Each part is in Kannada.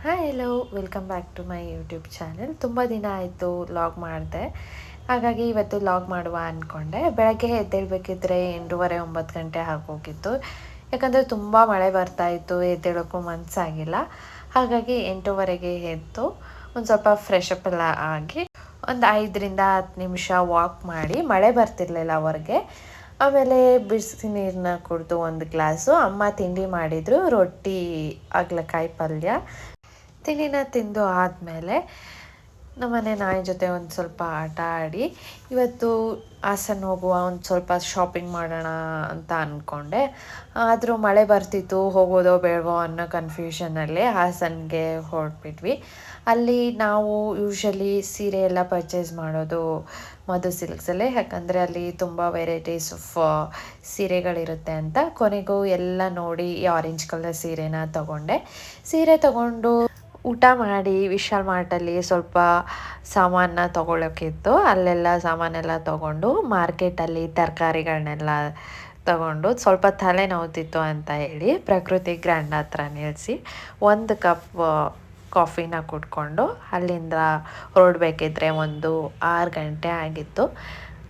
Hi hello welcome back to my YouTube channel. ತುಂಬ ದಿನ ಆಯಿತು ಲಾಗ್ ಮಾಡಿದೆ, ಹಾಗಾಗಿ ಇವತ್ತು ಲಾಗ್ ಮಾಡುವ ಅಂದ್ಕೊಂಡೆ. ಬೆಳಗ್ಗೆ ಎದ್ದೇಳಬೇಕಿದ್ರೆ 8:30-9 ಗಂಟೆ ಆಗೋಗಿತ್ತು. ಯಾಕಂದರೆ ತುಂಬ ಮಳೆ ಬರ್ತಾಯಿತ್ತು, ಎದ್ದೇಳೋಕ್ಕೂ ಮನಸ್ಸಾಗಿಲ್ಲ. ಹಾಗಾಗಿ 8:30ಗೆ ಎದ್ದು ಒಂದು ಸ್ವಲ್ಪ ಫ್ರೆಶ್ ಅಪ್ ಎಲ್ಲ ಆಗಿ ಒಂದು 5-10 ನಿಮಿಷ ವಾಕ್ ಮಾಡಿ, ಮಳೆ ಬರ್ತಿರ್ಲಿಲ್ಲ ಹೊರಗೆ. ಆಮೇಲೆ ಬಿಸಿ ನೀರನ್ನ ಕುಡಿದು ಒಂದು ಗ್ಲಾಸು ಅಮ್ಮ ತಿಂಡಿ ಮಾಡಿದರು, ರೊಟ್ಟಿ ಹಾಗಲಕಾಯಿ ಪಲ್ಯ. ತಿಂಡಿನ ತಿಂದು ಆದಮೇಲೆ ನಮ್ಮನೆ ನಾಯಿ ಜೊತೆ ಒಂದು ಸ್ವಲ್ಪ ಆಟ ಆಡಿ ಇವತ್ತು ಹಾಸನ ಹೋಗುವ, ಒಂದು ಸ್ವಲ್ಪ ಶಾಪಿಂಗ್ ಮಾಡೋಣ ಅಂತ ಅಂದ್ಕೊಂಡೆ. ಆದರೂ ಮಳೆ ಬರ್ತಿತ್ತು, ಹೋಗೋದೋ ಬೇಡವೋ ಅನ್ನೋ ಕನ್ಫ್ಯೂಷನಲ್ಲಿ ಹಾಸನ್ಗೆ ಹೊರಟ್ಬಿಟ್ವಿ. ಅಲ್ಲಿ ನಾವು ಯೂಶಲಿ ಸೀರೆ ಎಲ್ಲ ಪರ್ಚೇಸ್ ಮಾಡೋದು ಮಧು ಸಿಲ್ಕ್ಸಲ್ಲೇ, ಯಾಕಂದರೆ ಅಲ್ಲಿ ತುಂಬ ವೆರೈಟೀಸ್ ಆಫ್ ಸೀರೆಗಳಿರುತ್ತೆ ಅಂತ. ಕೊನೆಗೂ ಎಲ್ಲ ನೋಡಿ ಈ ಆರೆಂಜ್ ಕಲರ್ ಸೀರೆನ ತಗೊಂಡೆ. ಸೀರೆ ತಗೊಂಡು ಊಟ ಮಾಡಿ ವಿಶಾಲ್ ಮಾರ್ಟಲ್ಲಿ ಸ್ವಲ್ಪ ಸಾಮಾನ ತೊಗೊಳಕ್ಕಿತ್ತು, ಅಲ್ಲೆಲ್ಲ ಸಾಮಾನೆಲ್ಲ ತೊಗೊಂಡು ಮಾರ್ಕೆಟಲ್ಲಿ ತರಕಾರಿಗಳನ್ನೆಲ್ಲ ತಗೊಂಡು ಸ್ವಲ್ಪ ತಲೆ ನೋವ್ತಿತ್ತು ಅಂತ ಹೇಳಿ ಪ್ರಕೃತಿ ಗ್ರ್ಯಾಂಡ್ ಹತ್ರ ನಿಲ್ಲಿಸಿ 1 ಕಪ್ ಕಾಫಿನ ಕುಡ್ಕೊಂಡು ಅಲ್ಲಿಂದ ಹೊರಡಬೇಕಿದ್ರೆ 6 ಗಂಟೆ ಆಗಿತ್ತು.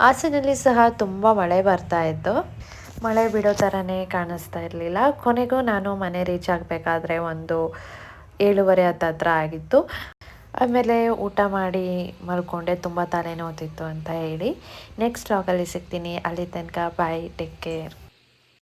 ಹಾಸನಲ್ಲಿ ಸಹ ತುಂಬ ಮಳೆ ಬರ್ತಾಯಿತ್ತು, ಮಳೆ ಬಿಡೋ ಥರನೇ ಕಾಣಿಸ್ತಾ ಇರಲಿಲ್ಲ. ಕೊನೆಗೂ ನಾನು ಮನೆ ರೀಚ್ ಆಗಬೇಕಾದ್ರೆ 7:30 ಹತ್ರ ಆಗಿತ್ತು. ಆಮೇಲೆ ಊಟ ಮಾಡಿ ಮಲ್ಕೊಂಡೆ, ತುಂಬ ತಲೆನೋವ್ತಿತ್ತು ಅಂತ ಹೇಳಿ. ನೆಕ್ಸ್ಟ್ ವ್ಲಾಗಲ್ಲಿ ಸಿಗ್ತೀನಿ, ಅಲ್ಲಿ ತನಕ ಬಾಯ್, ಟೇಕ್ ಕೇರ್.